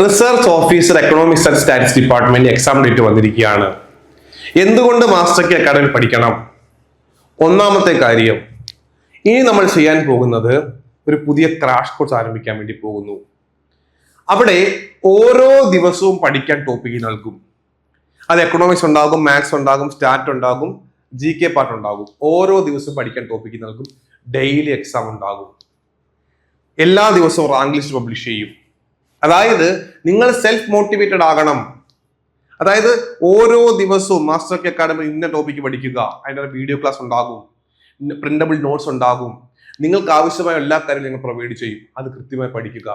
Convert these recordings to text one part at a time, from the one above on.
Research officer economics and statics department exam date വന്നിരിക്കുകയാണ്. എന്തുകൊണ്ട് master key academy പഠിക്കണം? ഒന്നാമത്തെ കാര്യം, ഇനി നമ്മൾ ചെയ്യാൻ പോകുന്നത് ഒരു പുതിയ ക്രാഷ് കോഴ്സ് ആരംഭിക്കാൻ വേണ്ടി പോകുന്നു. അവിടെ ഓരോ ദിവസവും പഠിക്കാൻ ടോപ്പിക്ക് നൽകും. അത് എക്കണോമിക്സ് ഉണ്ടാകും, മാത്സ് ഉണ്ടാകും, സ്റ്റാറ്റ് ഉണ്ടാകും, GK പാർട്ട് ഉണ്ടാകും. ഓരോ ദിവസവും പഠിക്കാൻ ടോപ്പിക്ക് നൽകും. ഡെയിലി എക്സാം ഉണ്ടാകും. എല്ലാ ദിവസവും റാങ്ക് ലിസ്റ്റ് പബ്ലിഷ് ചെയ്യും. അതായത് നിങ്ങൾ സെൽഫ് മോട്ടിവേറ്റഡ് ആകണം. അതായത് ഓരോ ദിവസവും മാസ്റ്റർ കീ അക്കാഡമി ഇന്ന ടോപ്പിക്ക് പഠിക്കുക, അതിൻ്റെ വീഡിയോ ക്ലാസ് ഉണ്ടാകും, പ്രിന്റബിൾ നോട്ട്സ് ഉണ്ടാകും. നിങ്ങൾക്ക് ആവശ്യമായ എല്ലാ കാര്യങ്ങളും നിങ്ങൾ പ്രൊവൈഡ് ചെയ്യും. അത് കൃത്യമായി പഠിക്കുക.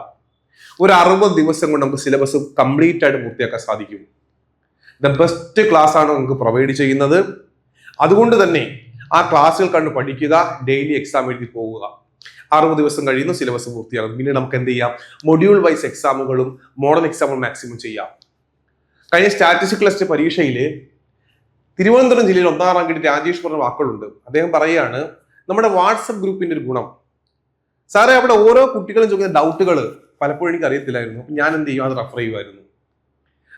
ഒരു 60 ദിവസം കൊണ്ട് നമുക്ക് സിലബസ് കംപ്ലീറ്റ് ആയിട്ട് പൂർത്തിയാക്കാൻ സാധിക്കും. ദ ബെസ്റ്റ് ക്ലാസ് ആണ് നിങ്ങൾക്ക് പ്രൊവൈഡ് ചെയ്യുന്നത്. അതുകൊണ്ട് തന്നെ ആ ക്ലാസ്സുകൾ കണ്ട് പഠിക്കുക, ഡെയിലി എക്സാം എഴുതി പോവുക. 60 ദിവസം കഴിയുന്നു, സിലബസ് പൂർത്തിയാകും. പിന്നെ നമുക്ക് എന്ത് ചെയ്യാം? മൊഡ്യൂൾ വൈസ് എക്സാമുകളും മോഡൽ എക്സാമുകളും മാക്സിമം ചെയ്യാം. കഴിഞ്ഞ സ്റ്റാറ്റിസ്റ്റിക്കൽ ടെസ്റ്റ് പരീക്ഷയിൽ തിരുവനന്തപുരം ജില്ലയിൽ 1ാം റാങ്ക് കിട്ടിയ രാജേഷ് പറഞ്ഞ വാക്കുകളുണ്ട്. അദ്ദേഹം പറയുകയാണ്, നമ്മുടെ വാട്സപ്പ് ഗ്രൂപ്പിന്റെ ഒരു ഗുണം, സാറേ അവിടെ ഓരോ കുട്ടികളും ചോദിക്കുന്ന ഡൗട്ടുകൾ പലപ്പോഴും എനിക്ക് അറിയത്തില്ലായിരുന്നു. ഞാൻ എന്ത് ചെയ്യും? അത് റെഫർ ചെയ്യുമായിരുന്നു.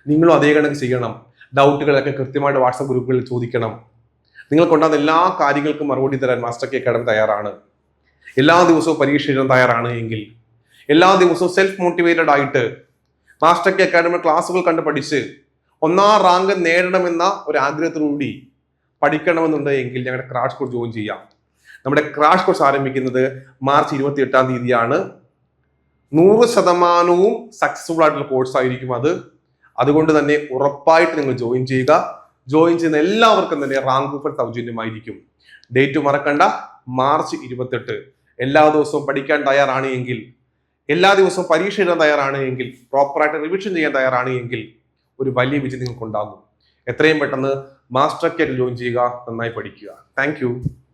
നിങ്ങളും അതേ കണക്ക് ചെയ്യണം. ഡൗട്ടുകളൊക്കെ കൃത്യമായിട്ട് വാട്സപ്പ് ഗ്രൂപ്പുകളിൽ ചോദിക്കണം. നിങ്ങൾക്കുണ്ടാകുന്ന എല്ലാ കാര്യങ്ങൾക്കും മറുപടി തരാൻ മാസ്റ്റർ കീ അക്കാഡമി തയ്യാറാണ്. എല്ലാ ദിവസവും പരീക്ഷ എഴുതാൻ തയ്യാറാണ് എങ്കിൽ, എല്ലാ ദിവസവും സെൽഫ് മോട്ടിവേറ്റഡ് ആയിട്ട് മാസ്റ്റർ കീ അക്കാഡമി ക്ലാസ്സുകൾ കണ്ട് പഠിച്ച് 1ാം റാങ്ക് നേടണമെന്ന ഒരു ആഗ്രഹത്തോടുകൂടി പഠിക്കണമെന്നുണ്ട് എങ്കിൽ ഞങ്ങളുടെ ക്രാഷ് കോഴ്സ് ജോയിൻ ചെയ്യാം. നമ്മുടെ ക്രാഷ് കോഴ്സ് ആരംഭിക്കുന്നത് മാർച്ച് 28-ാം തീയതിയാണ്. 100% സക്സസ്ഫുൾ ആയിട്ടുള്ള കോഴ്സ് ആയിരിക്കും അത്. അതുകൊണ്ട് തന്നെ ഉറപ്പായിട്ട് നിങ്ങൾ ജോയിൻ ചെയ്യുക. ജോയിൻ ചെയ്യുന്ന എല്ലാവർക്കും തന്നെ റാങ്ക് ഓഫർ സൗജന്യമായിരിക്കും. ഡേറ്റ് മറക്കണ്ട, മാർച്ച് 28. എല്ലാ ദിവസവും പഠിക്കാൻ തയ്യാറാണ് എങ്കിൽ, എല്ലാ ദിവസവും പരീക്ഷ എഴുതാൻ തയ്യാറാണ് എങ്കിൽ, പ്രോപ്പറായിട്ട് റിവിഷൻ ചെയ്യാൻ തയ്യാറാണ് എങ്കിൽ ഒരു വലിയ വിജയം നിങ്ങൾക്ക് ഉണ്ടാകും. എത്രയും പെട്ടെന്ന് മാസ്റ്റർ കീ ജോയിൻ ചെയ്യുക, നന്നായി പഠിക്കുക. താങ്ക്